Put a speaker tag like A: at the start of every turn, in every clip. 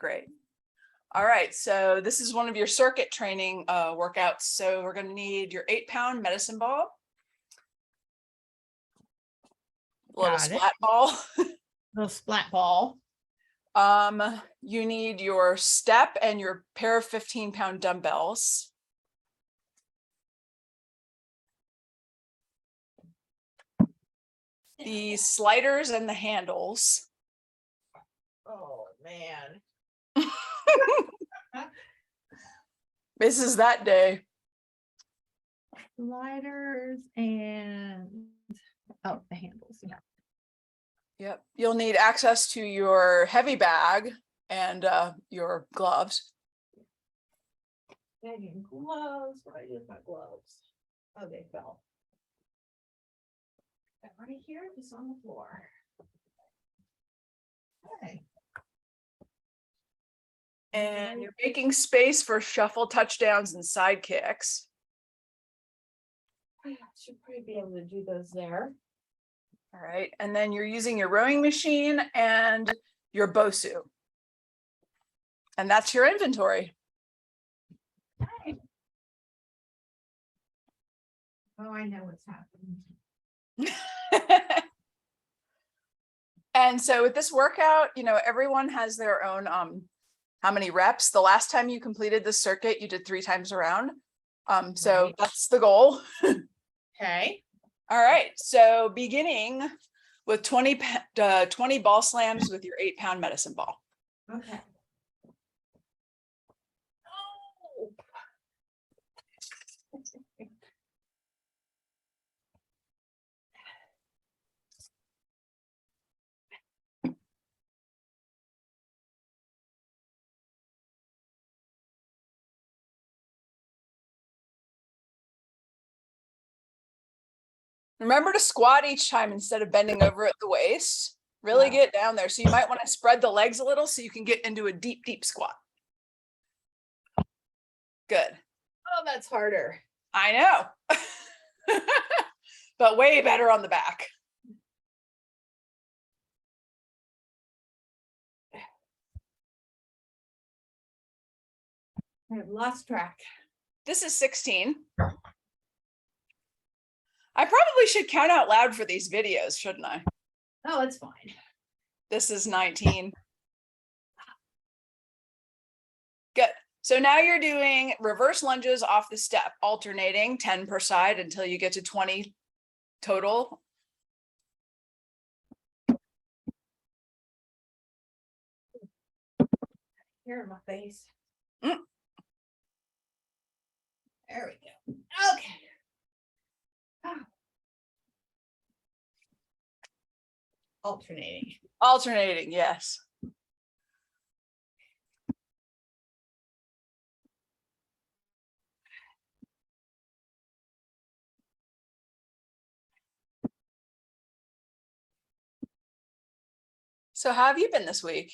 A: Great. All right, so this is one of your circuit training workouts. So we're going to need your 8-pound medicine ball, a little splat ball.
B: Little splat ball.
A: You need your step and your pair of 15-pound dumbbells. The sliders and the handles.
B: Oh man.
A: This is that day.
B: Sliders and the handles. Yeah.
A: Yep. You'll need access to your heavy bag and your gloves.
B: Bag and gloves. Where did I use my gloves? Oh, they fell. Right here, just on the floor. Okay.
A: And you're making space for shuffle touchdowns and side kicks.
B: I should probably be able to do those there.
A: All right. And then you're using your rowing machine and your Bosu. And that's your inventory.
B: Okay. Oh, I know what's happening.
A: And so with this workout, everyone has their own how many reps. The last time you completed the circuit, you did 3 times around. So
B: Right.
A: that's the goal.
B: Okay.
A: All right. So beginning with 20 ball slams with your 8-pound medicine ball.
B: Okay. Oh.
A: Remember to squat each time instead of bending over at the waist. Really get down there. So you might want to spread the legs a little so you can get into a deep, deep squat. Good.
B: Oh, that's harder.
A: I know. But way better on the back.
B: I've lost track.
A: This is 16. I probably should count out loud for these videos, shouldn't I?
B: Oh, it's fine.
A: This is 19. Good. So now you're doing reverse lunges off the step, alternating 10 per side until you get to 20 total.
B: Here in my face.
A: Mm.
B: There we go. Okay.
A: Alternating, yes. So how have you been this week?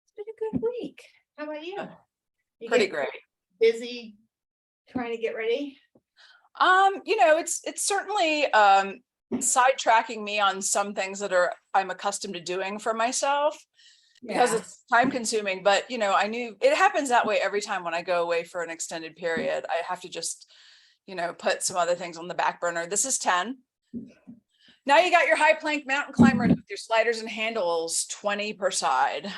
B: It's been a good week. How about you? You
A: Pretty
B: get
A: great.
B: busy trying to get ready?
A: It's certainly sidetracking me on some things that I'm accustomed to doing for myself because it's time consuming, but I knew it happens that way every time when I go away for an extended period. I have to just, put some other things on the back burner. This is 10. Now you got your high plank mountain climber with your sliders and handles, 20 per side.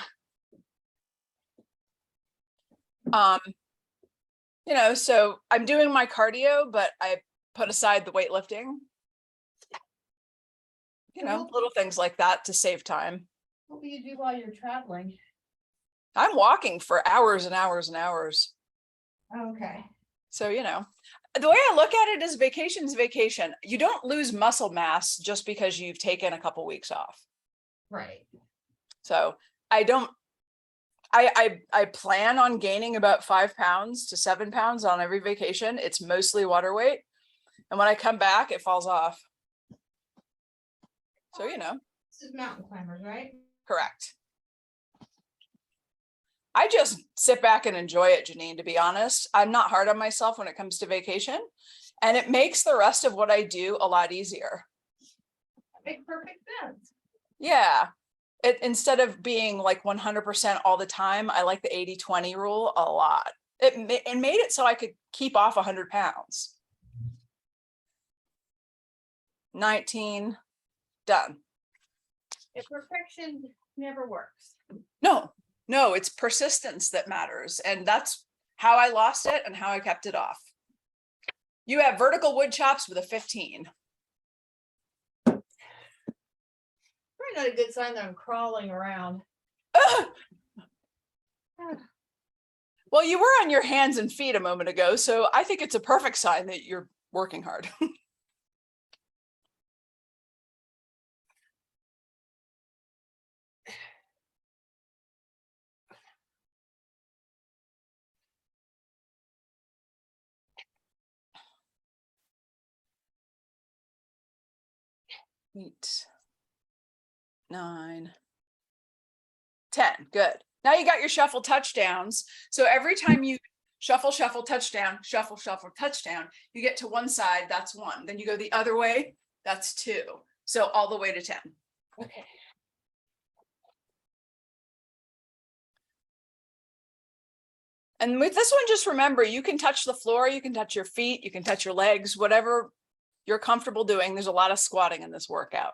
A: So I'm doing my cardio, but I put aside the weightlifting. Little things like that to save time.
B: What will you do while you're traveling?
A: I'm walking for hours and hours and hours.
B: Okay.
A: So, the way I look at it is vacation's vacation. You don't lose muscle mass just because you've taken a couple weeks off.
B: Right.
A: So I plan on gaining about 5 pounds to 7 pounds on every vacation. It's mostly water weight. And when I come back, it falls off. So,
B: This is mountain climbers, right?
A: Correct. I just sit back and enjoy it, Jeannine, to be honest. I'm not hard on myself when it comes to vacation, and it makes the rest of what I do a lot easier.
B: That makes perfect sense.
A: Yeah. Instead of being like 100% all the time, I like the 80-20 rule a lot. It made it so I could keep off 100 pounds. 19, done.
B: If perfection never works.
A: No, it's persistence that matters. And that's how I lost it and how I kept it off. You have vertical wood chops with a 15.
B: Probably not a good sign that I'm crawling around.
A: Well, you were on your hands and feet a moment ago, so I think it's a perfect sign that you're working hard. Eight, 9, 10. Good. Now you got your shuffle touchdowns. So every time you shuffle, shuffle, touchdown, shuffle, shuffle, touchdown, you get to one side, that's 1. Then you go the other way, that's 2. So all the way to 10.
B: Okay.
A: And with this one, just remember, you can touch the floor, you can touch your feet, you can touch your legs, whatever you're comfortable doing. There's a lot of squatting in this workout.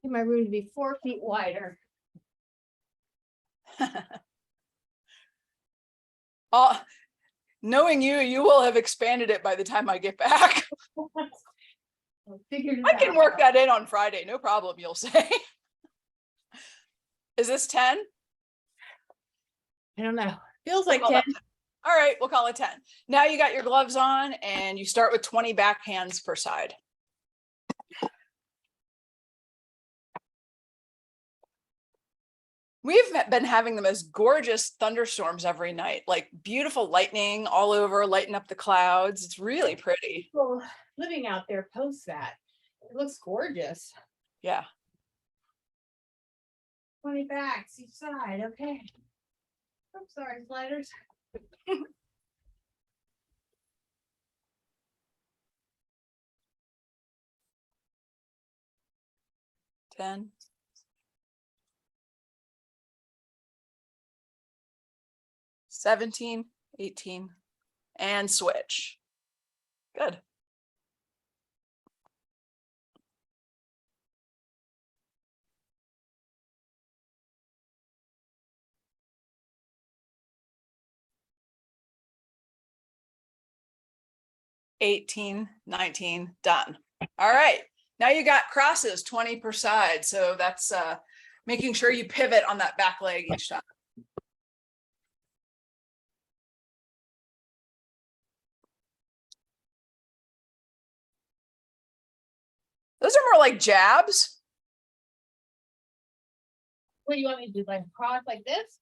B: In my room to be 4 feet wider.
A: Knowing you will have expanded it by the time I get back. I can work that in on Friday, no problem, you'll say. Is this 10?
B: I don't know. Feels like 10.
A: All right, we'll call it 10. Now you got your gloves on and you start with 20 backhands per side. We've been having the most gorgeous thunderstorms every night, like beautiful lightning all over, lighting up the clouds. It's really pretty.
B: People living out there post that. It looks gorgeous.
A: Yeah.
B: 20 backs each side. Okay. I'm sorry, sliders.
A: 10. 17, 18, and switch. Good. $18, $19, done. All right. Now you got crosses, 20 per side. So that's making sure you pivot on that back leg each time. Those are more like jabs.
B: What do you want me to do? Like cross like this?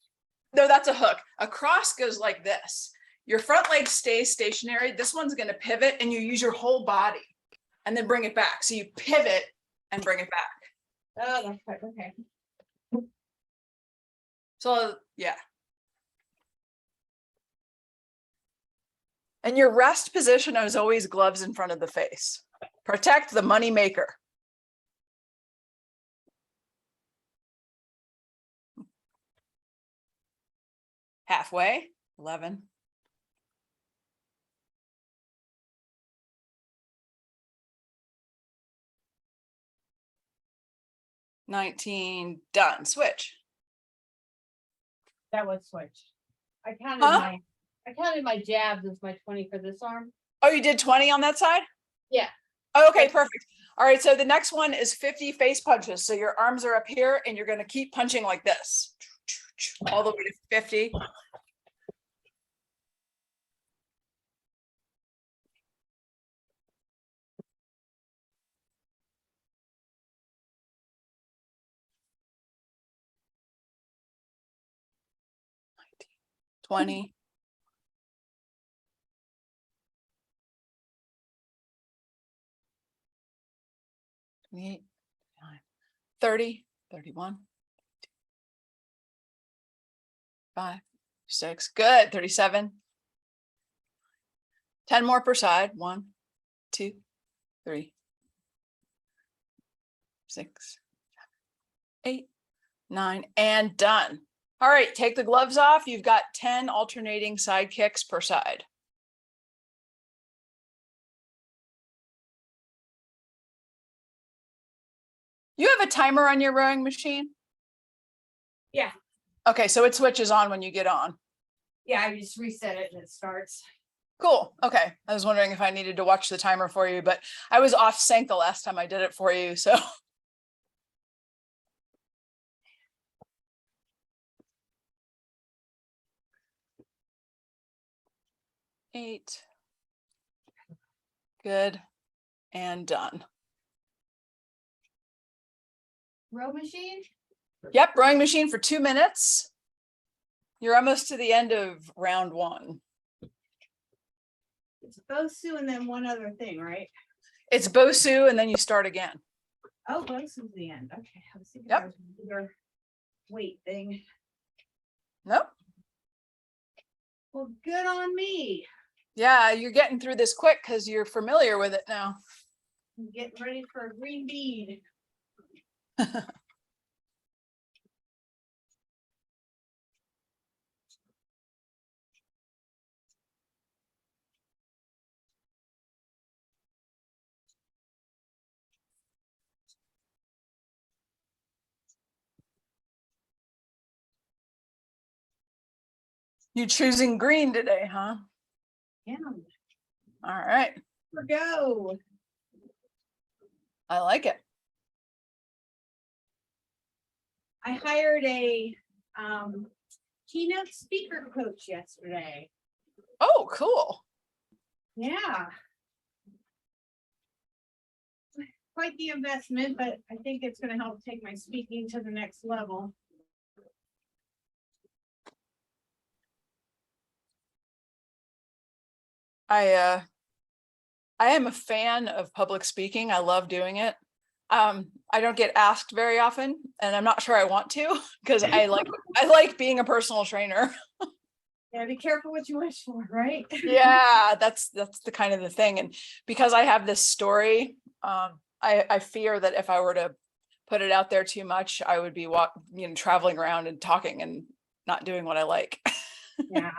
A: No, that's a hook. A cross goes like this. Your front leg stays stationary. This one's going to pivot and you use your whole body and then bring it back. So you pivot and bring it back.
B: Oh, that's right. Okay.
A: So yeah. And your rest position is always gloves in front of the face. Protect the money maker. Halfway, 11. $19, done. Switch.
B: That was switch. I counted my jabs as my 20 for this arm.
A: Oh, you did 20 on that side?
B: Yeah.
A: Oh, okay, perfect. All right, so the next one is 50 face punches. So your arms are up here and you're going to keep punching like this all the way to 50. $20. 28, 30, 31, 5, 6, good. 37. 10 more per side. 1, 2, 3, 6, 8, 9, and done. All right, take the gloves off. You've got 10 alternating side kicks per side. You have a timer on your rowing machine?
B: Yeah.
A: Okay, so it switches on when you get on.
B: Yeah, I just reset it and it starts.
A: Cool. Okay. I was wondering if I needed to watch the timer for you, but I was off sync the last time I did it for you, so. Eight. Good. And done.
B: Row machine?
A: Yep, rowing machine for 2 minutes. You're almost to the end of round 1.
B: It's Bosu and then one other thing, right?
A: It's Bosu and then you start again.
B: Oh, Bosu's the end. Okay. I was thinking
A: Yep.
B: that was a bigger weight thing.
A: Nope.
B: Well, good on me.
A: Yeah, you're getting through this quick because you're familiar with it now.
B: I'm getting ready for a green bead.
A: You're choosing green today, huh?
B: Yeah.
A: All right.
B: Here we go.
A: I like it.
B: I hired a keynote speaker coach yesterday.
A: Oh, cool.
B: Yeah. Quite the investment, but I think it's going to help take my speaking to the next level.
A: I am a fan of public speaking. I love doing it. I don't get asked very often, and I'm not sure I want to because I like being a personal trainer.
B: Yeah, be careful what you wish for, right?
A: Yeah, that's the kind of the thing. And because I have this story, I fear that if I were to put it out there too much, I would be traveling around and talking and not doing what I like.
B: Yeah.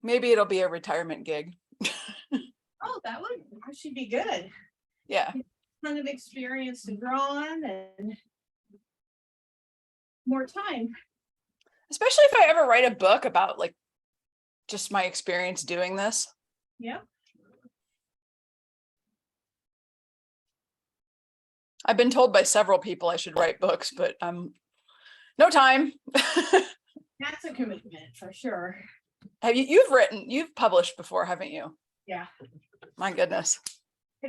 A: Maybe it'll be a retirement gig.
B: Oh, that should be good.
A: Yeah.
B: Ton of experience to draw on and more time.
A: Especially if I ever write a book about like just my experience doing this.
B: Yep.
A: I've been told by several people I should write books, but no time.
B: That's a commitment for sure.
A: You've published before, haven't you?
B: Yeah.
A: My goodness.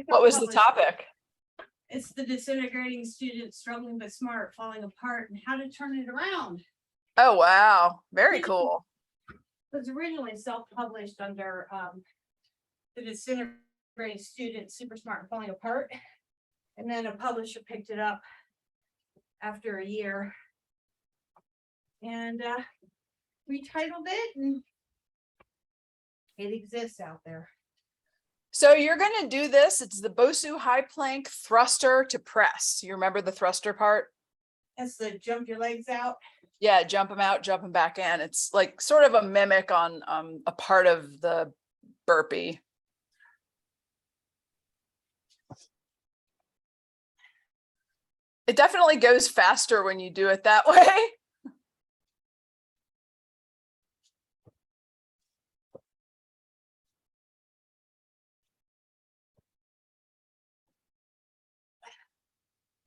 A: What was the topic?
B: It's the disintegrating student struggling but smart, falling apart, and how to turn it around.
A: Oh, wow. Very cool.
B: It was originally self-published under the disintegrating student, super smart and falling apart. And then a publisher picked it up after a year and retitled it, and it exists out there.
A: So you're going to do this. It's the Bosu high plank thruster to press. You remember the thruster part?
B: That's the jump your legs out.
A: Yeah, jump them out, jump them back in. It's like sort of a mimic on a part of the burpee. It definitely goes faster when you do it that way.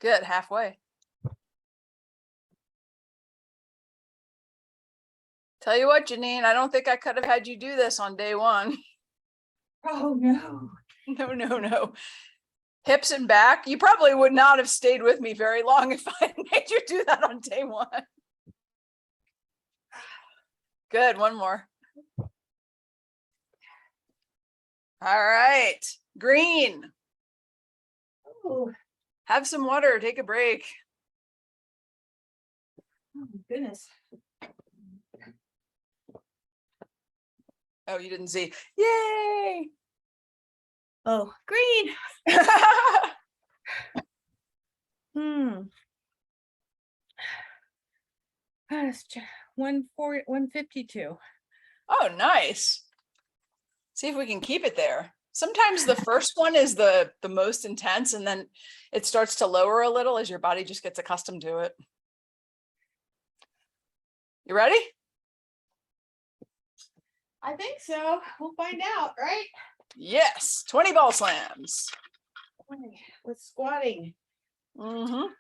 A: Good, halfway. Tell you what, Jeannine, I don't think I could have had you do this on day 1.
B: Oh no.
A: No. Hips and back. You probably would not have stayed with me very long if I made you do that on day 1. Good, one more. All right, green.
B: Oh,
A: Have some water, take a break.
B: Oh my goodness.
A: Oh, you didn't see. Yay!
B: Oh, green. That's 152.
A: Oh, nice. See if we can keep it there. Sometimes the first one is the most intense, and then it starts to lower a little as your body just gets accustomed to it. You ready?
B: I think so. We'll find out, right?
A: Yes, 20 ball slams.
B: With squatting.
A: Mm-hmm.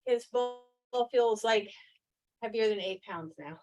B: His ball feels like heavier than 8 pounds now.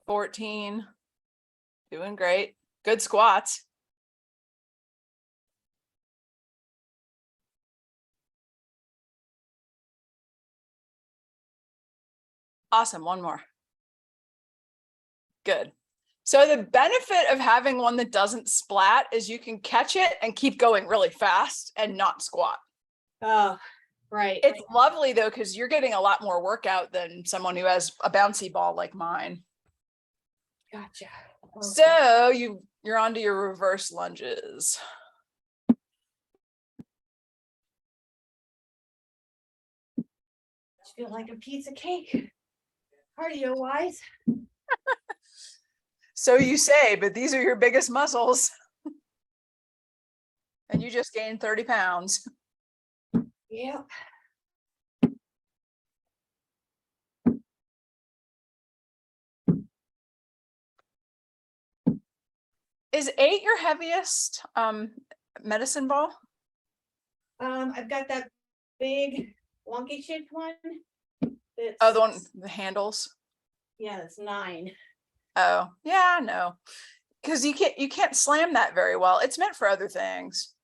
A: 14. Doing great. Good squats. Awesome. One more. Good. So the benefit of having one that doesn't splat is you can catch it and keep going really fast and not squat.
B: Oh, right.
A: It's lovely though, because you're getting a lot more workout than someone who has a bouncy ball like mine.
B: Gotcha. Okay.
A: So you're onto your reverse lunges.
B: I feel like a piece of cake. Cardio wise.
A: So you say, but these are your biggest muscles. And you just gained 30 pounds.
B: Yeah.
A: Is 8 your heaviest medicine ball?
B: I've got that big wonky shaped one.
A: Oh, the one, the handles.
B: Yeah, it's 9.
A: Oh, yeah, no. Because you can't slam that very well. It's meant for other things.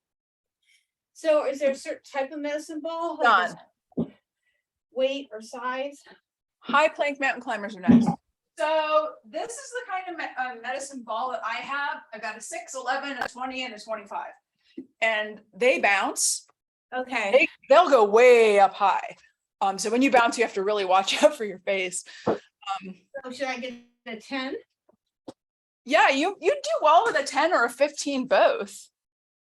B: So is there a certain type of medicine ball?
A: Done.
B: Weight or size?
A: High plank mountain climbers are nice. So this is the kind of medicine ball that I have. I've got a 6, 11, a 20, and a 25. And they bounce.
B: Okay.
A: They'll go way up high. So when you bounce, you have to really watch out for your face.
B: So should I get a 10?
A: Yeah, you do well with a 10 or a 15 both.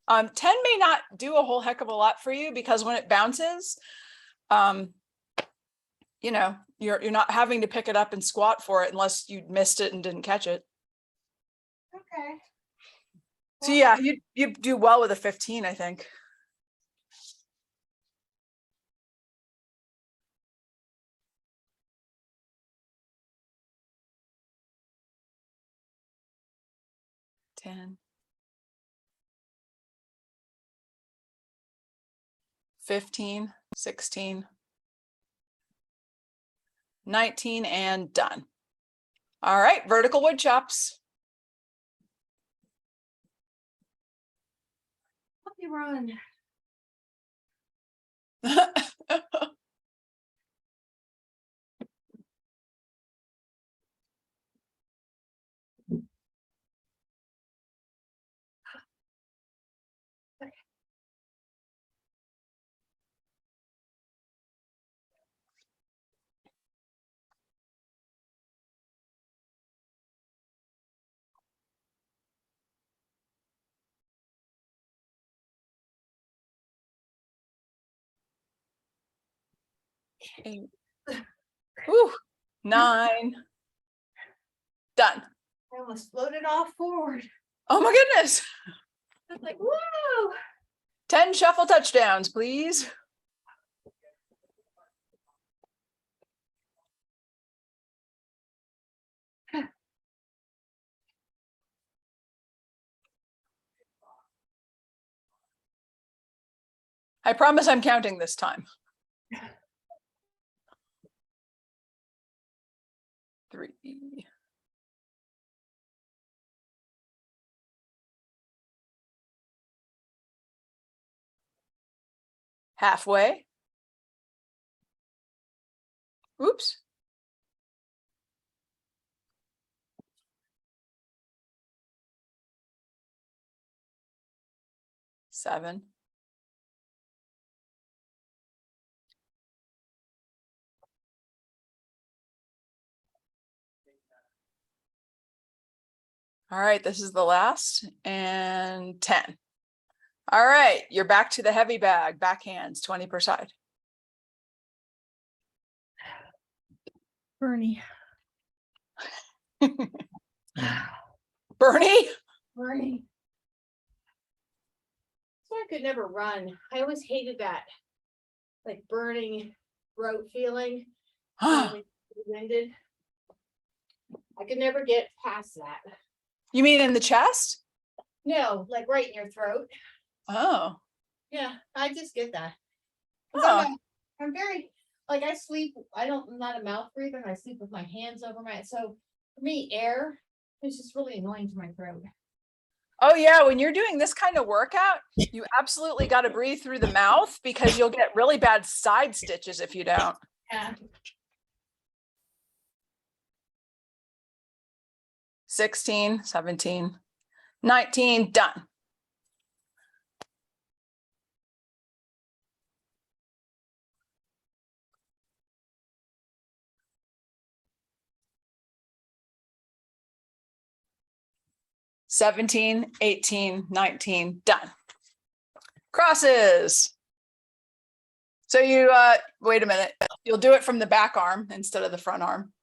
A: 10 may not do a whole heck of a lot for you because when it bounces, you know, you're not having to pick it up and squat for it unless you missed it and didn't catch it.
B: Okay.
A: So yeah, you do well with a 15, I think. Ten. 15, 16, 19, and done. All right, vertical wood chops.
B: Let me run.
A: Eight. Whew. 9. Done.
B: I almost floated off forward.
A: Oh my goodness.
B: I was like, whoa.
A: 10 shuffle touchdowns, please. I promise I'm counting this time. 3. Halfway. Oops. 7. All right, this is the last, and 10. All right, you're back to the heavy bag, backhands, 20 per side.
B: Bernie.
A: Bernie?
B: Bernie. So I could never run. I always hated that, like burning throat feeling. when I was winded. I could never get past that.
A: You mean in the chest?
B: No, like right in your throat.
A: Oh.
B: Yeah, I just get that. 'Cause
A: Oh.
B: I'm very, like, I sleep, I'm not a mouth breather, and I sleep with my hands over my, so for me, air is just really annoying to my throat.
A: Oh yeah, when you're doing this kind of workout, you absolutely got to breathe through the mouth because you'll get really bad side stitches if you don't.
B: Yeah.
A: 16, 17, 19, done. (17, 18, 19, done. Crosses. So you, wait a minute, you'll do it from the back arm instead of the front arm.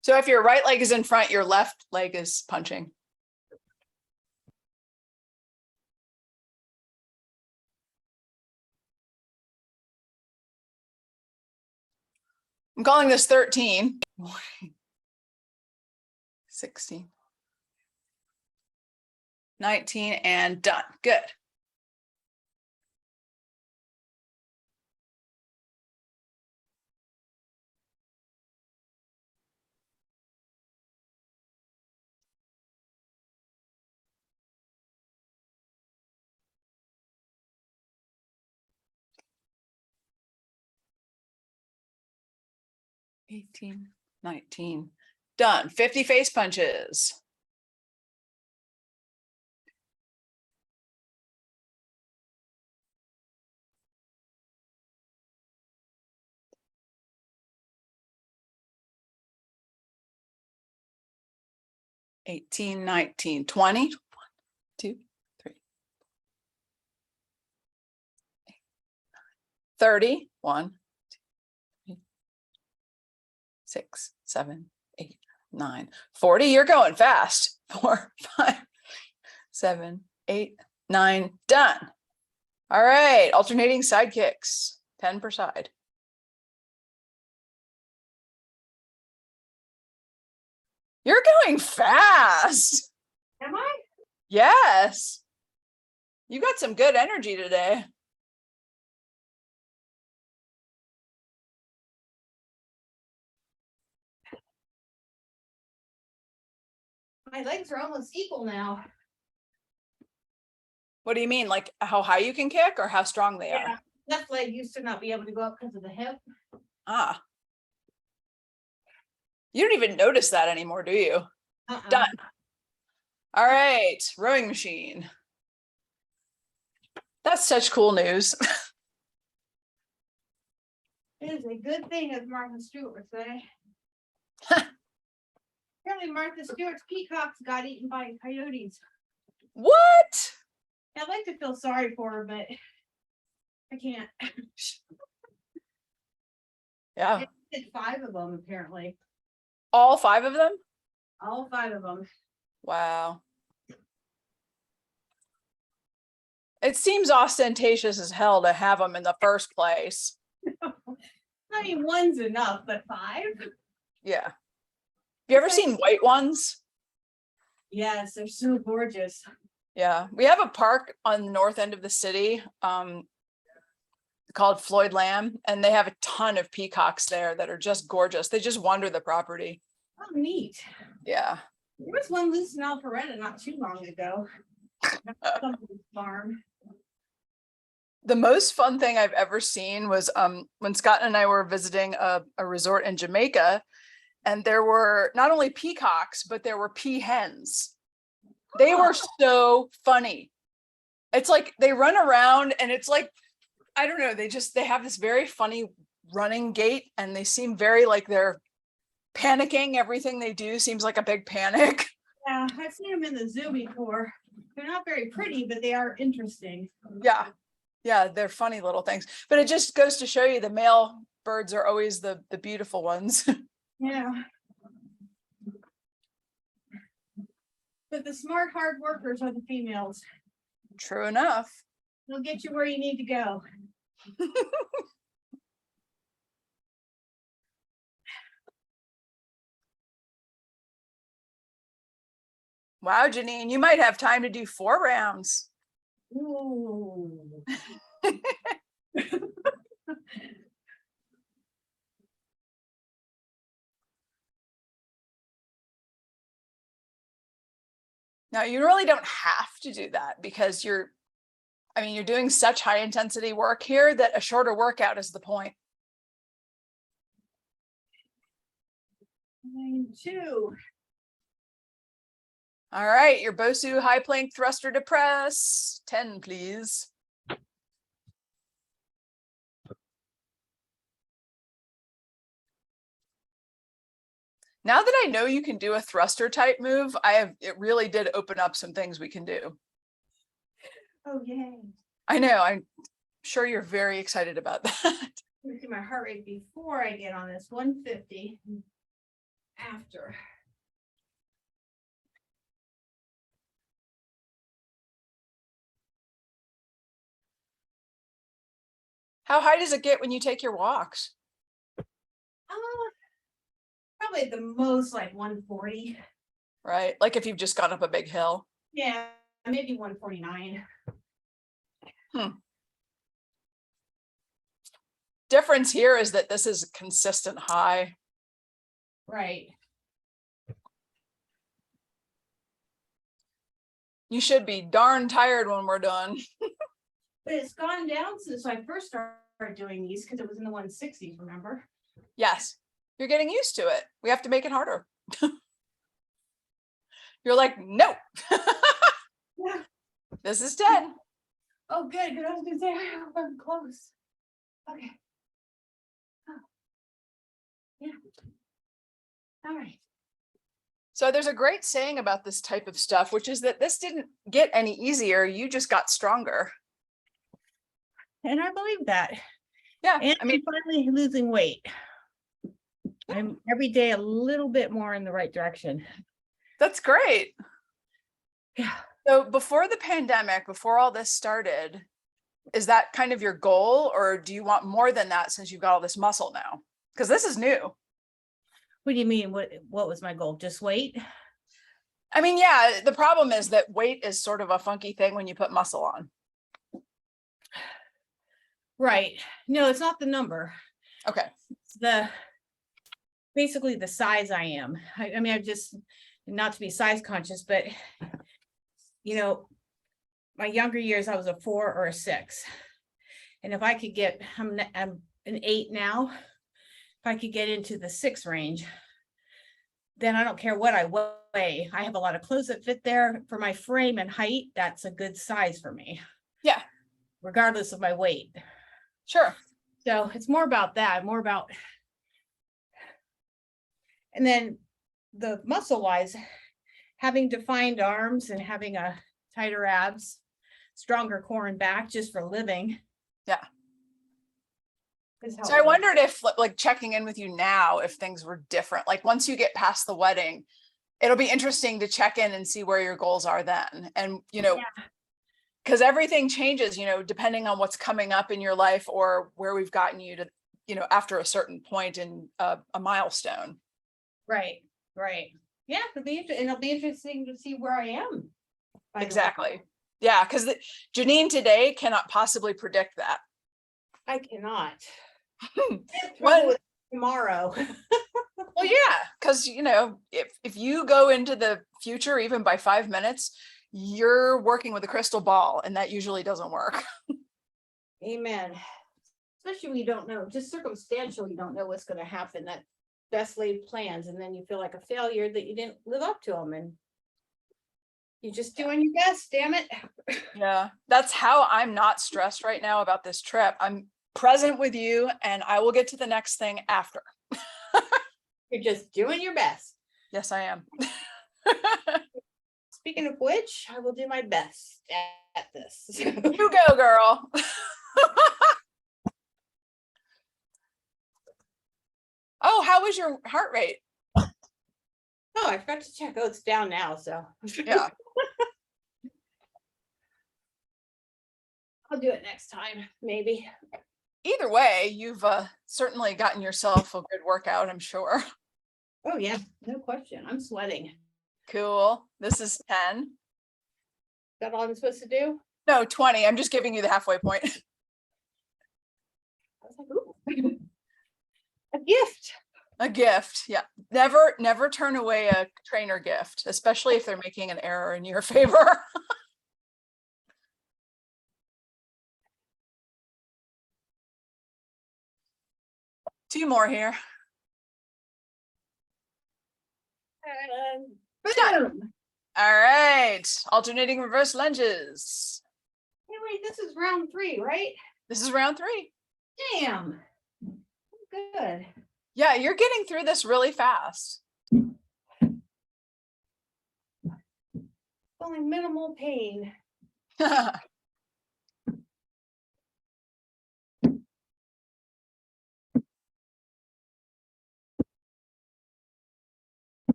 A: So if your right leg is in front, your left leg is punching. I'm calling this 13. 16. 19 and done. Good. (18, 19, done. 50 face punches. (18, 19, 20, 1, 2, 3, 30, 1, 2, 3, 6, 7, 8, 9, 40. You're going fast. 4, 5, 7, 8, 9, done. All right, alternating side kicks, 10 per side. You're going fast.
B: Am I?
A: Yes. You got some good energy today.
B: My legs are almost equal now.
A: What do you mean? Like how high you can kick or how strong they are?
B: Left leg used to not be able to go up because of the hip.
A: Ah. You don't even notice that anymore, do you? Done. All right, rowing machine. That's such cool news.
B: It is a good thing, as Martha Stewart would say. Apparently Martha Stewart's peacocks got eaten by coyotes.
A: What?
B: I'd like to feel sorry for her, but I can't.
A: Yeah.
B: It did 5 of them, apparently.
A: All 5 of them?
B: All 5 of them.
A: Wow. It seems ostentatious as hell to have them in the first place.
B: I mean, 1's enough, but 5?
A: Yeah. Have you ever seen white ones?
B: Yes, they're so gorgeous.
A: Yeah. We have a park on the north end of the city. called Floyd Lamb, and they have a ton of peacocks there that are just gorgeous. They just wander the property.
B: Oh, neat.
A: Yeah.
B: There was one loose in Alpharetta not too long ago. Somebody's farm.
A: The most fun thing I've ever seen was when Scott and I were visiting a resort in Jamaica, and there were not only peacocks, but there were peahens. They were so funny. It's like they run around and it's like, I don't know, they have this very funny running gait, and they seem very like they're panicking. Everything they do seems like a big panic.
B: Yeah, I've seen them in the zoo before. They're not very pretty, but they are interesting.
A: Yeah, they're funny little things. But it just goes to show you the male birds are always the beautiful ones.
B: Yeah. But the smart, hard workers are the females.
A: True enough.
B: They'll get you where you need to go.
A: Wow, Jeannine, you might have time to do 4 rounds.
B: Ooh.
A: Now, you really don't have to do that because you're doing such high intensity work here that a shorter workout is the point.
B: 2.
A: All right, your Bosu high plank thruster to press. 10, please. Now that I know you can do a thruster type move, it really did open up some things we can do.
B: Oh, yay.
A: I know, I'm sure you're very excited about that.
B: Let me see my heart rate before I get on this. 150. After.
A: How high does it get when you take your walks?
B: Probably the most like 140.
A: Right, like if you've just gone up a big hill.
B: Yeah, maybe 149.
A: Difference here is that this is a consistent high.
B: Right.
A: You should be darn tired when we're done.
B: But it's gone down since I first started doing these because it was in the 160s, remember?
A: Yes, you're getting used to it. We have to make it harder. You're like, no.
B: Yeah.
A: This is 10.
B: Oh, good, because I was gonna say I'm close. Okay. Oh. Yeah. All right.
A: So there's a great saying about this type of stuff, which is that this didn't get any easier. You just got stronger.
B: And I believe that.
A: Yeah.
B: And I'm finally losing weight. I'm every day a little bit more in the right direction.
A: That's great.
B: Yeah.
A: So before the pandemic, before all this started, is that kind of your goal, or do you want more than that since you've got all this muscle now? Because this is new.
B: What do you mean? What was my goal? Just weight?
A: I mean, yeah, the problem is that weight is sort of a funky thing when you put muscle on.
B: Right. No, it's not the number.
A: Okay.
B: It's basically the size I am. I mean, I've just, not to be size conscious, but my younger years, I was a 4 or a 6. And if I could get, I'm an 8 now. If I could get into the 6 range, then I don't care what I weigh. I have a lot of clothes that fit there. For my frame and height, that's a good size for me.
A: Yeah.
B: Regardless of my weight.
A: Sure.
B: So it's more about that, and then the muscle wise, having defined arms and having a tighter abs, stronger core and back just for living.
A: Yeah. So I wondered if, like, checking in with you now, if things were different, like once you get past the wedding, it'll be interesting to check in and see where your goals are then. And, because everything changes, depending on what's coming up in your life or where we've gotten you to, after a certain point in a milestone.
B: Right. Yeah, it'll be interesting to see where I am.
A: Exactly. Yeah, because Jeannine today cannot possibly predict that.
B: I cannot.
A: When,
B: Tomorrow.
A: well, yeah, because if you go into the future even by 5 minutes, you're working with a crystal ball, and that usually doesn't work.
B: Amen. Especially when you don't know, just circumstantial, you don't know what's going to happen. That best laid plans, and then you feel like a failure that you didn't live up to them, and you're just doing your best. Damn it.
A: Yeah, that's how I'm not stressed right now about this trip. I'm present with you, and I will get to the next thing after.
B: You're just doing your best.
A: Yes, I am.
B: Speaking of which, I will do my best at this.
A: You go, girl. Oh, how was your heart rate?
B: Oh, I forgot to check. Oh, it's down now, so.
A: Yeah.
B: I'll do it next time, maybe.
A: Either way, you've certainly gotten yourself a good workout, I'm sure.
B: Oh, yeah, no question. I'm sweating.
A: Cool. This is 10.
B: Is that all I'm supposed to do?
A: No, 20. I'm just giving you the halfway point.
B: I was like, ooh, a gift.
A: A gift. Yeah. Never turn away a trainer gift, especially if they're making an error in your favor. Two more here. Done.
B: Boom.
A: All right. Alternating reverse lunges.
B: Hey, wait, this is round 3, right?
A: This is round 3.
B: Damn. Good.
A: Yeah, you're getting through this really fast.
B: Only minimal pain.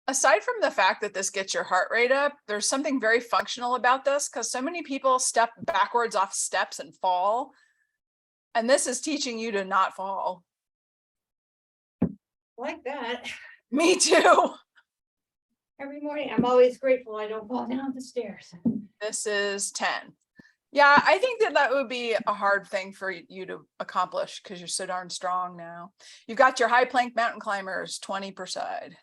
A: Aside from the fact that this gets your heart rate up, there's something very functional about this because so many people step backwards off steps and fall. And this is teaching you to not fall.
B: Like that.
A: Me too.
B: Every morning, I'm always grateful I don't fall down the stairs.
A: This is 10. Yeah, I think that would be a hard thing for you to accomplish because you're so darn strong now. You've got your high plank mountain climbers, 20 per side.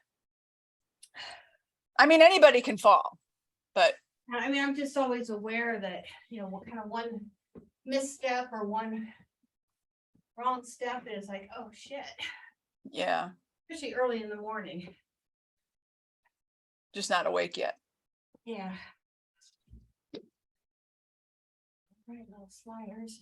A: I mean, anybody can fall, but.
B: I mean, I'm just always aware that, what kind of one misstep or one wrong step is like, oh shit.
A: Yeah.
B: Especially early in the morning.
A: Just not awake yet.
B: Yeah. Right, little sliders.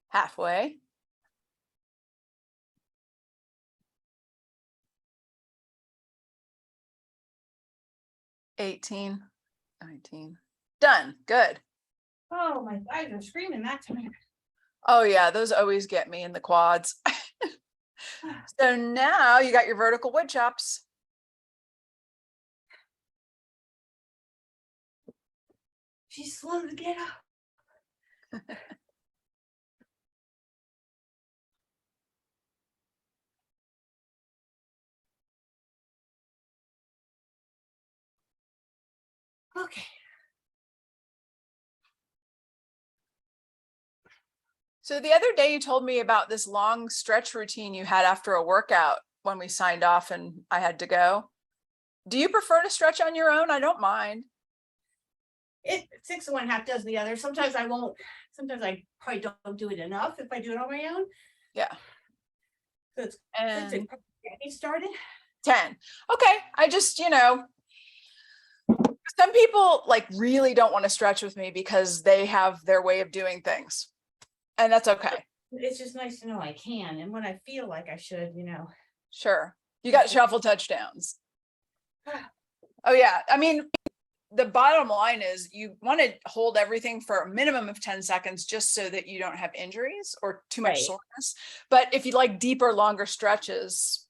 A: Halfway. 18, 19. Done. Good.
B: Oh, my thighs are screaming that time.
A: Oh yeah, those always get me in the quads. So now you got your vertical wood chops.
B: She's slow to get up. Okay.
A: So the other day you told me about this long stretch routine you had after a workout when we signed off and I had to go. Do you prefer to stretch on your own? I don't mind.
B: It 6 of one, half dozen the other. Sometimes I won't. Sometimes I probably don't do it enough if I do it on my own.
A: Yeah.
B: So it's
A: And
B: good to get me started.
A: 10. Okay. I just, some people like really don't want to stretch with me because they have their way of doing things. And that's okay.
B: It's just nice to know I can. And when I feel like I should,
A: Sure. You got shuffle touchdowns. Oh yeah. I mean, the bottom line is you want to hold everything for a minimum of 10 seconds just so that you don't have injuries or too much soreness. But if you like deeper, longer stretches,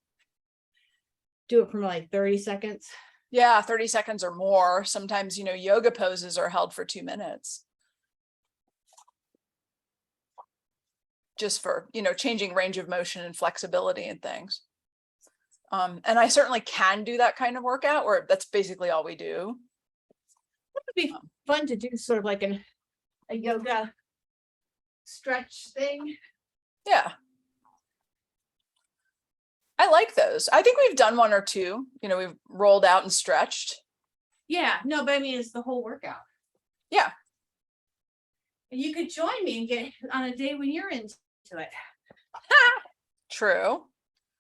B: do it for like 30 seconds.
A: Yeah, 30 seconds or more. Sometimes, yoga poses are held for 2 minutes. Just for, changing range of motion and flexibility and things. And I certainly can do that kind of workout, or that's basically all we do.
B: It would be fun to do sort of like a yoga stretch thing.
A: Yeah. I like those. I think we've done one or two, we've rolled out and stretched.
B: Yeah, no, but I mean, it's the whole workout.
A: Yeah.
B: And you could join me and get on a day when you're into it.
A: True.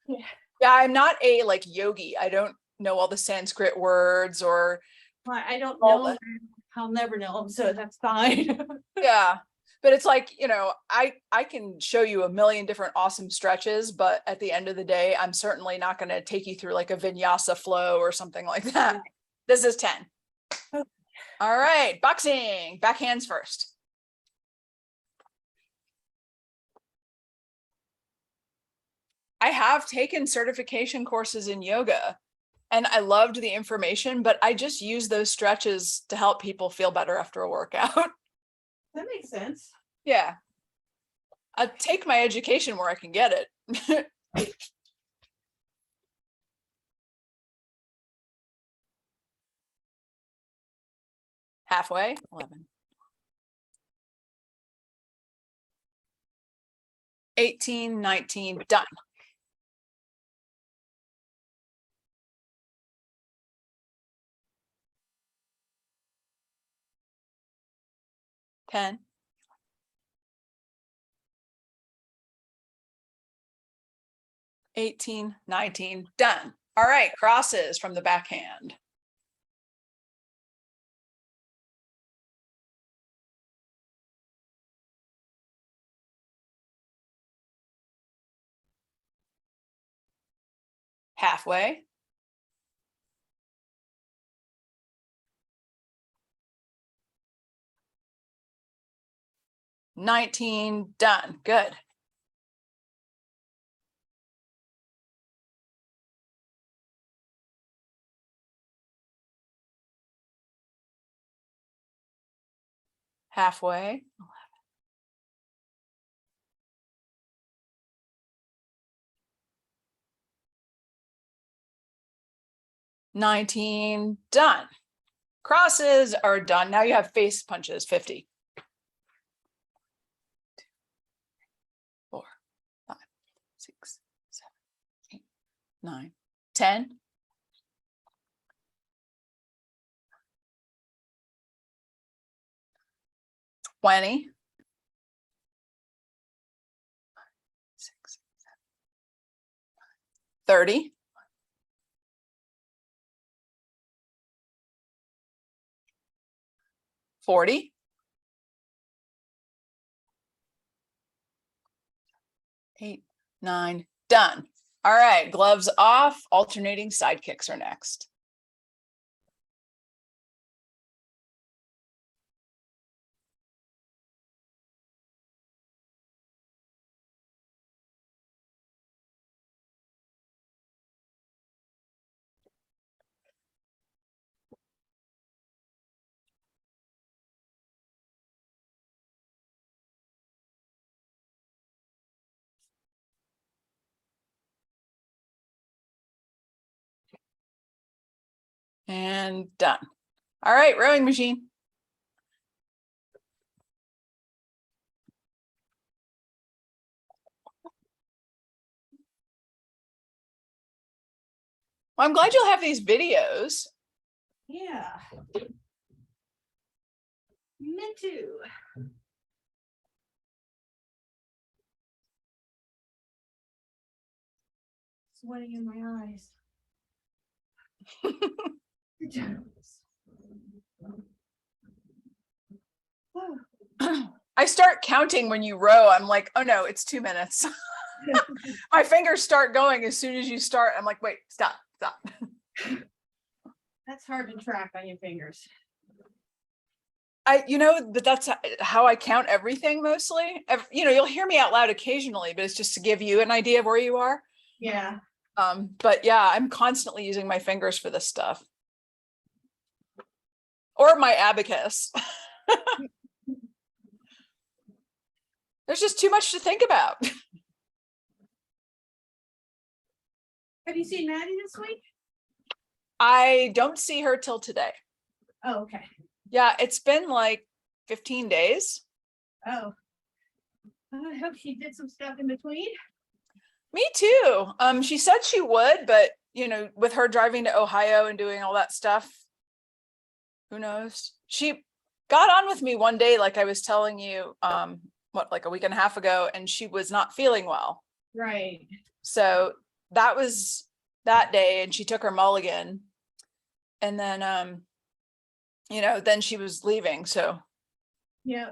B: Yeah.
A: Yeah, I'm not a yogi. I don't know all the Sanskrit words or.
B: Well, I don't know. I'll never know them, so that's fine.
A: Yeah. But it's I can show you a million different awesome stretches, but at the end of the day, I'm certainly not going to take you through a vinyasa flow or something like that. This is 10.
B: Okay.
A: All right, boxing, backhands first. I have taken certification courses in yoga and I loved the information, but I just use those stretches to help people feel better after a workout.
B: That makes sense.
A: Yeah. I take my education where I can get it. Halfway, 11. 18, 19, done. 10. 18, 19, done. All right, crosses from the backhand. Halfway. 19, done. Good. Halfway. 19, done. Crosses are done. Now you have face punches, 50. 4, 5, 6, 7, 8, 9, 10. 20. 6, 7, 30. 40. 8, 9, done. All right, gloves off, alternating side kicks are next. And done. All right, rowing machine. Well, I'm glad you'll have these videos.
B: Yeah. Me too. Sweating in my eyes.
A: I start counting when you row. I'm like, oh no, it's 2 minutes. My fingers start going as soon as you start. I'm like, wait, stop.
B: That's hard to track on your fingers.
A: but that's how I count everything mostly. You'll hear me out loud occasionally, but it's just to give you an idea of where you are.
B: Yeah.
A: But yeah, I'm constantly using my fingers for this stuff. Or my abacus. There's just too much to think about.
B: Have you seen Maddie this week?
A: I don't see her till today.
B: Oh, okay.
A: Yeah, it's been like 15 days.
B: Oh. I hope she did some stuff in between.
A: Me too. She said she would, but with her driving to Ohio and doing all that stuff, who knows? She got on with me one day, like I was telling you, like a week and a half ago, and she was not feeling well.
B: Right.
A: So that was that day, and she took her mulligan, and then then she was leaving. So
B: yeah.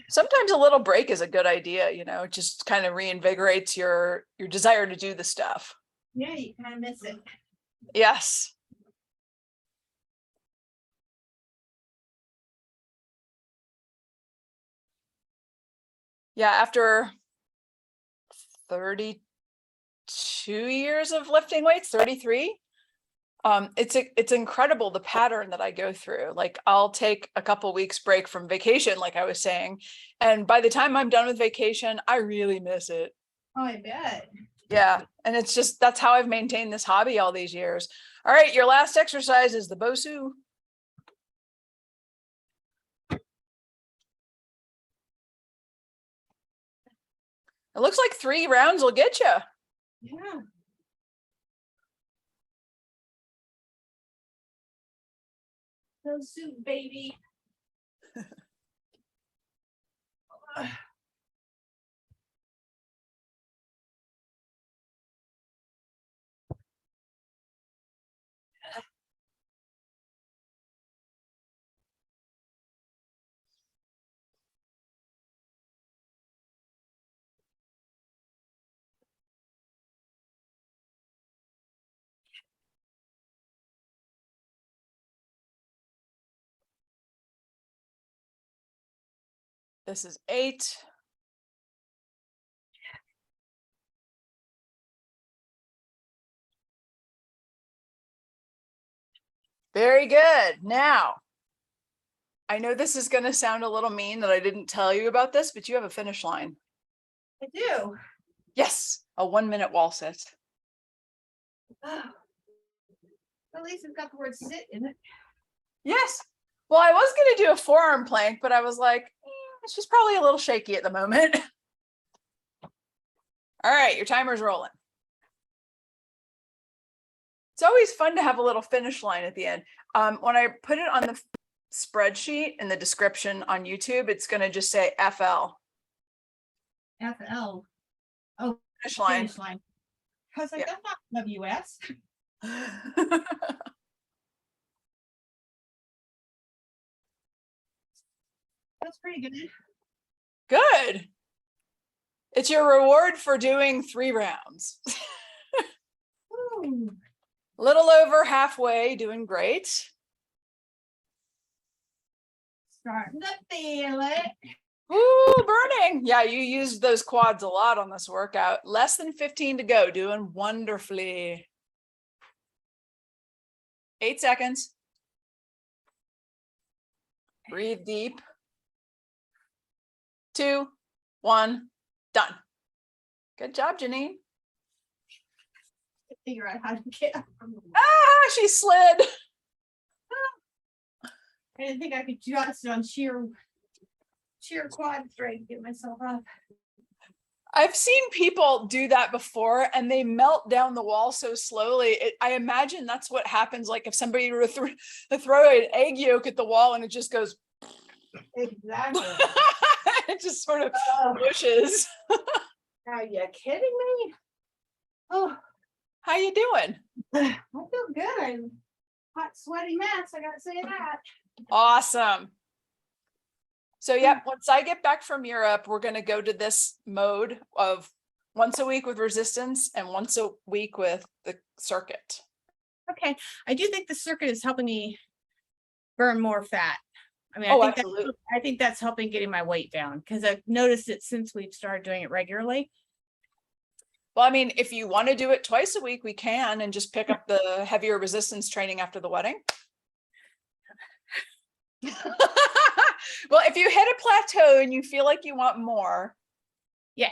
A: Sometimes a little break is a good idea, it just kind of reinvigorates your desire to do the stuff.
B: Yeah, you kind of miss it.
A: Yes. Yeah, after 32 years of lifting weights, 33. It's incredible the pattern that I go through. Like I'll take a couple weeks break from vacation, like I was saying, and by the time I'm done with vacation, I really miss it.
B: Oh, I bet.
A: Yeah, and it's just that's how I've maintained this hobby all these years. All right, your last exercise is the Bosu. It looks like 3 rounds will get you.
B: Yeah. Bosu, baby.
A: This is 8. Very good. Now, I know this is going to sound a little mean that I didn't tell you about this, but you have a finish line.
B: I do.
A: Yes, a 1-minute wall sit.
B: Oh. At least it's got the word sit in it.
A: Yes. Well, I was going to do a forearm plank, but I was like, she's probably a little shaky at the moment. All right, your timer's rolling. It's always fun to have a little finish line at the end. When I put it on the spreadsheet in the description on YouTube, it's going to just say FL.
B: FL. Oh,
A: Finish line.
B: finish line. I was like, that's not WS. That's pretty good.
A: Good. It's your reward for doing 3 rounds.
B: Ooh.
A: A little over halfway, doing great.
B: Starting to feel it.
A: Ooh, burning. Yeah, you used those quads a lot on this workout. Less than 15 to go, doing wonderfully. 8 seconds. Breathe deep. 2, 1, done. Good job, Jeannine.
B: Figure out how to get up.
A: She slid.
B: I didn't think I could just on sheer quad strength get myself up.
A: I've seen people do that before and they melt down the wall so slowly. I imagine that's what happens. Like if somebody were to throw an egg yolk at the wall and it just goes.
B: Exactly.
A: It just sort of pushes.
B: Are you kidding me? Oh,
A: how you doing?
B: I feel good. I'm hot, sweaty mess. I gotta say that.
A: Awesome. So yeah, once I get back from Europe, we're going to go to this mode of once a week with resistance and once a week with the circuit.
B: Okay, I do think the circuit is helping me burn more fat. I mean,
A: Oh, absolutely.
B: I think that's helping getting my weight down because I've noticed it since we've started doing it regularly.
A: Well, I mean, if you want to do it twice a week, we can, and just pick up the heavier resistance training after the wedding. Well, if you hit a plateau and you feel like you want more,
B: yeah,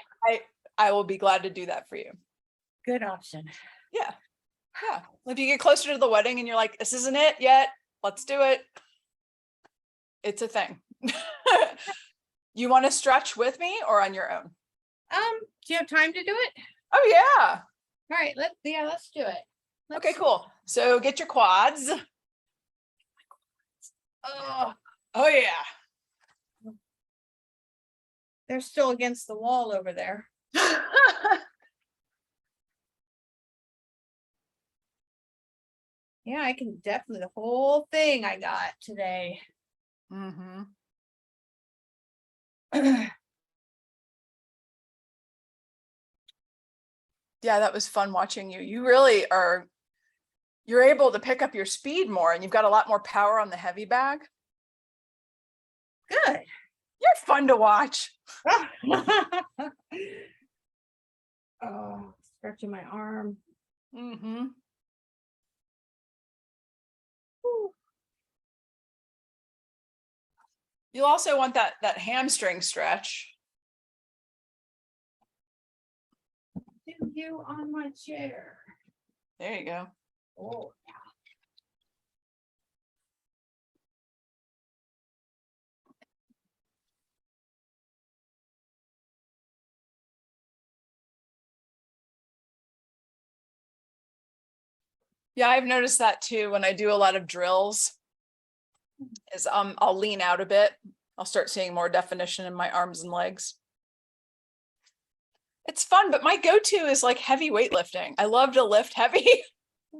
A: I will be glad to do that for you.
B: Good option.
A: Yeah. Yeah. If you get closer to the wedding and you're like, this isn't it yet, let's do it. It's a thing. You want to stretch with me or on your own?
B: Do you have time to do it?
A: Oh yeah.
B: All right, let's do it.
A: Okay, cool. So get your quads. Oh yeah.
B: They're still against the wall over there. Yeah, I can definitely the whole thing I got today.
A: Mm-hmm. Yeah, that was fun watching you. You really are, you're able to pick up your speed more and you've got a lot more power on the heavy bag.
B: Good.
A: You're fun to watch.
B: Oh, stretching my arm.
A: Mm-hmm. You'll also want that hamstring stretch.
B: Do you on my chair?
A: There you go.
B: Oh, yeah.
A: Yeah, I've noticed that too when I do a lot of drills. Is I'll lean out a bit. I'll start seeing more definition in my arms and legs. It's fun, but my go-to is like heavy weightlifting. I love to lift heavy.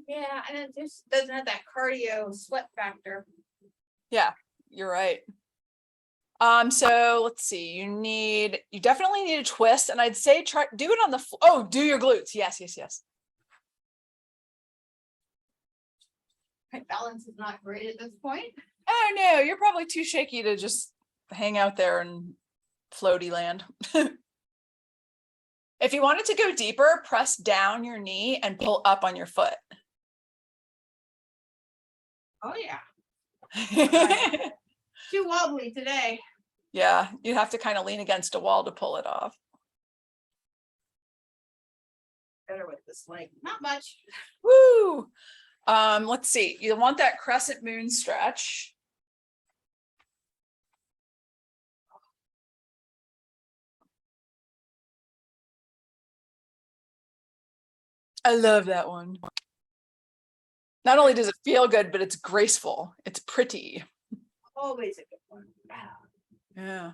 B: Yeah, and it just doesn't have that cardio sweat factor.
A: Yeah, you're right. So let's see. You definitely need a twist, and I'd say do it on the do your glutes. Yes.
B: My balance is not great at this point.
A: Oh no, you're probably too shaky to just hang out there in floaty land. If you wanted to go deeper, press down your knee and pull up on your foot.
B: Oh yeah. Too wobbly today.
A: Yeah, you have to kind of lean against a wall to pull it off.
B: Better with this leg. Not much.
A: Woo! Let's see. You want that crescent moon stretch. I love that one. Not only does it feel good, but it's graceful. It's pretty.
B: Always a good one.
A: Yeah.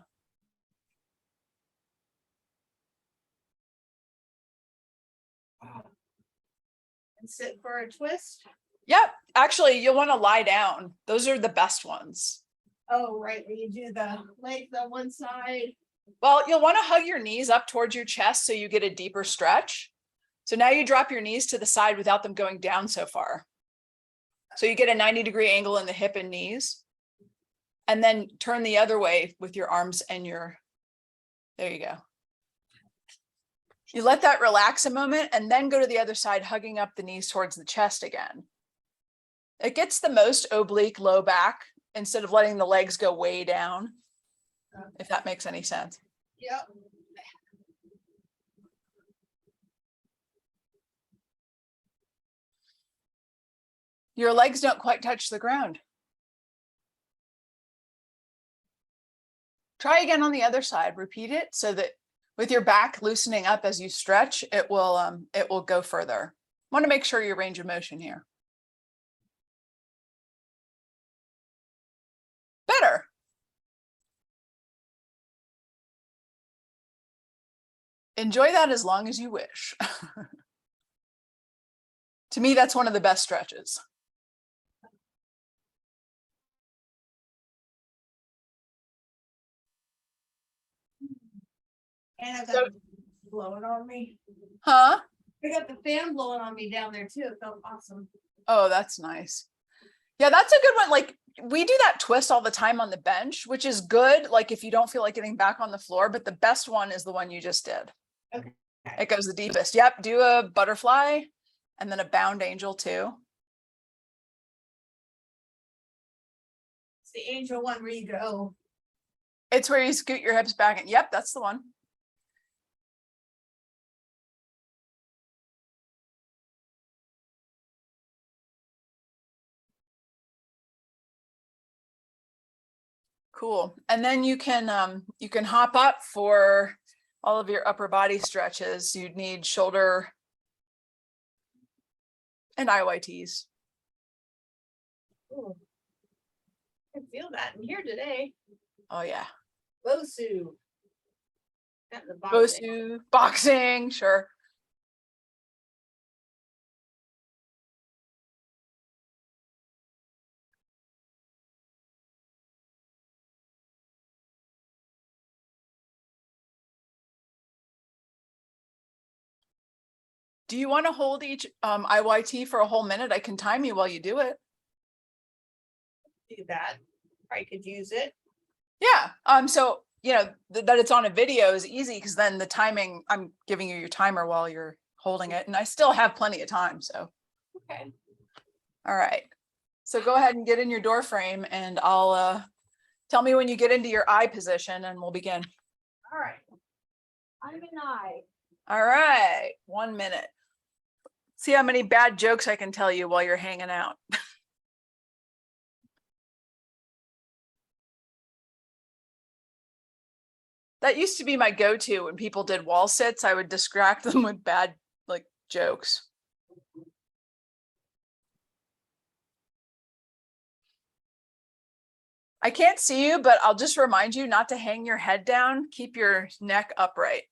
B: And sit for a twist.
A: Yep. Actually, you'll want to lie down. Those are the best ones.
B: Oh, right. Where you do the legs on one side.
A: Well, you'll want to hug your knees up towards your chest so you get a deeper stretch. So now you drop your knees to the side without them going down so far. So you get a 90-degree angle in the hip and knees. And then turn the other way with your arms and there you go. You let that relax a moment and then go to the other side, hugging up the knees towards the chest again. It gets the most oblique low back instead of letting the legs go way down, if that makes any sense.
B: Yep.
A: Your legs don't quite touch the ground. Try again on the other side. Repeat it so that with your back loosening up as you stretch, it will go further. Want to make sure your range of motion here. Better. Enjoy that as long as you wish. To me, that's one of the best stretches.
B: And I've got blowing on me.
A: Huh?
B: I got the fan blowing on me down there too. It felt awesome.
A: Oh, that's nice. Yeah, that's a good one. Like we do that twist all the time on the bench, which is good. Like if you don't feel like getting back on the floor, but the best one is the one you just did.
B: Okay.
A: It goes the deepest. Yep. Do a butterfly and then a bound angel too.
B: It's the angel one where you go.
A: It's where you scoot your hips back. And yep, that's the one. Cool. And then you can hop up for all of your upper body stretches. You'd need shoulder and IYTs.
B: Ooh. I can feel that in here today.
A: Oh yeah.
B: Bosu. Got the boxing.
A: Bosu, boxing, sure. Do you want to hold each IYT for a whole minute? I can time you while you do it.
B: Do that. I could use it.
A: Yeah. So you know that it's on a video is easy because then the timing, I'm giving you your timer while you're holding it, and I still have plenty of time. So
B: Okay.
A: all right. So go ahead and get in your door frame, and I'll tell me when you get into your eye position, and we'll begin.
B: All right. I'm an eye.
A: All right. 1 minute. See how many bad jokes I can tell you while you're hanging out. That used to be my go-to when people did wall sits. I would distract them with bad like jokes. I can't see you, but I'll just remind you not to hang your head down. Keep your neck upright.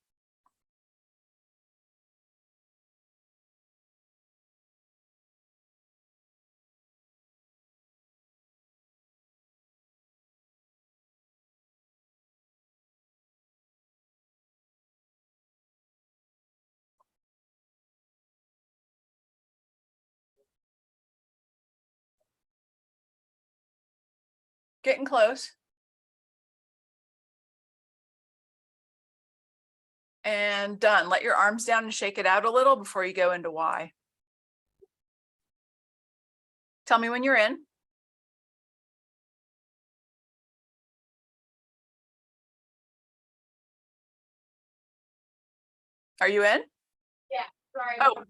A: Getting close. And done. Let your arms down and shake it out a little before you go into Y. Tell me when you're in. Are you in?
B: Yeah. Sorry.
A: Oh.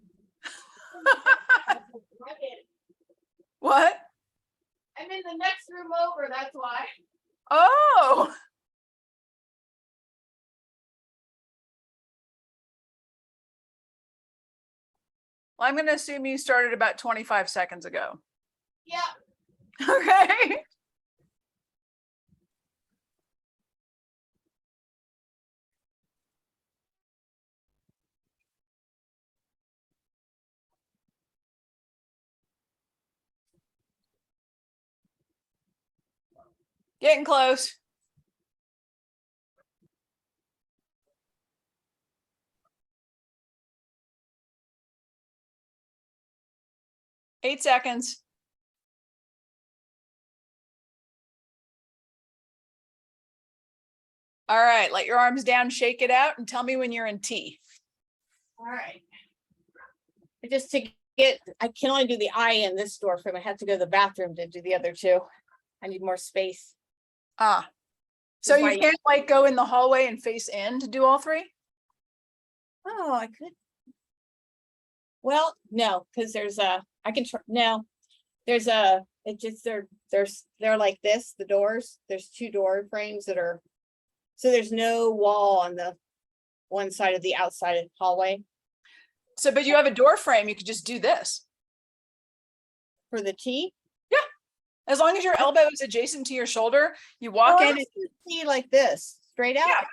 A: What?
B: I'm in the next room over. That's why.
A: Oh. Well, I'm going to assume you started about 25 seconds ago.
B: Yeah.
A: Okay. Getting close. Eight seconds. All right, let your arms down, shake it out, and tell me when you're in T.
B: All right. Just to get, I can only do the eye in this door frame. I have to go to the bathroom to do the other two. I need more space.
A: Ah. So you can't like go in the hallway and face in to do all three?
B: Oh, I could. Well, no, because there's a, I can try, no, there's a, it just, they're like this, the doors, there's two door frames that are, so there's no wall on the one side of the outside hallway.
A: So, but you have a door frame, you could just do this.
B: For the T?
A: Yeah. As long as your elbow is adjacent to your shoulder, you walk in and
B: T like this, straight out?
A: Yeah.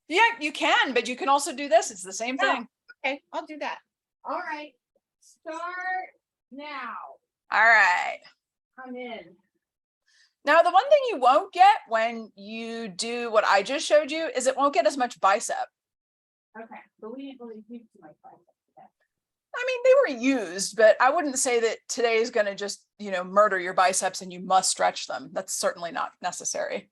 A: Yeah, you can, but you can also do this. It's the same thing.
B: Okay, I'll do that. All right, start now.
A: All right.
B: I'm in.
A: Now, the one thing you won't get when you do what I just showed you is it won't get as much bicep.
B: Okay, but we didn't really use too much biceps today.
A: I mean, they were used, but I wouldn't say that today is going to just, murder your biceps and you must stretch them. That's certainly not necessary.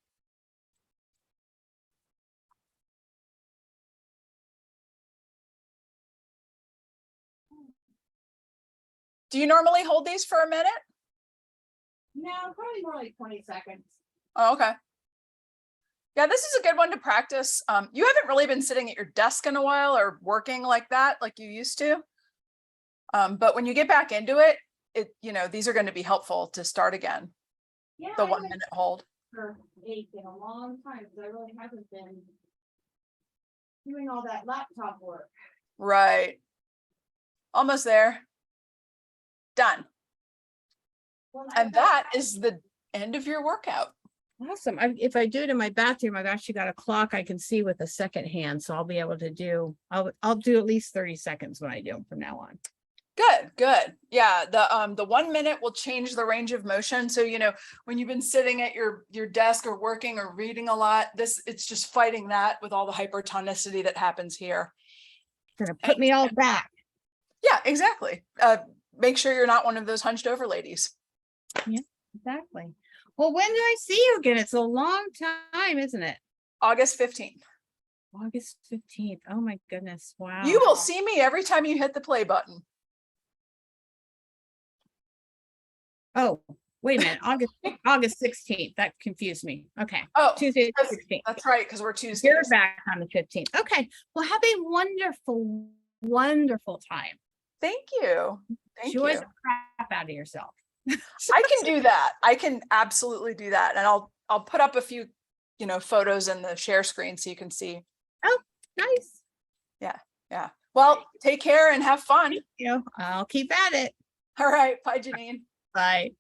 A: Do you normally hold these for a minute?
B: No, probably more like 20 seconds.
A: Oh, okay. Yeah, this is a good one to practice. You haven't really been sitting at your desk in a while or working like that, like you used to. But when you get back into it, these are going to be helpful to start again.
B: Yeah,
A: The
B: I
A: 1
B: haven't
A: minute hold.
B: for eight in a long time because I really haven't been doing all that laptop work.
A: Right. Almost there. Done.
B: Well,
A: And that is the end of your workout.
C: Awesome. If I do it in my bathroom, I've actually got a clock I can see with a second hand, so I'll be able to do. I'll do at least 30 seconds when I do them from now on.
A: Good. Yeah, the 1 minute will change the range of motion. So when you've been sitting at your desk or working or reading a lot, it's just fighting that with all the hypertonicity that happens here.
C: Gonna put me all back.
A: Yeah, exactly. Make sure you're not one of those hunched over ladies.
C: Yeah, exactly. Well, when do I see you again? It's a long time, isn't it?
A: August 15th.
C: August 15th. Oh my goodness. Wow.
A: You will see me every time you hit the play button.
C: Oh, wait a minute. August 16th. That confused me. Okay.
A: Oh,
C: Tuesday the 16th.
A: that's right, because we're Tuesday.
C: You're back on the 15th. Okay. Well, have a wonderful, wonderful time.
A: Thank you.
C: Enjoy the crap out of yourself.
A: I can do that. I can absolutely do that. And I'll put up a few, photos in the share screen so you can see.
C: Oh, nice.
A: Yeah. Well, take care and have fun.
C: I'll keep at it.
A: All right. Bye, Jeannine.
C: Bye.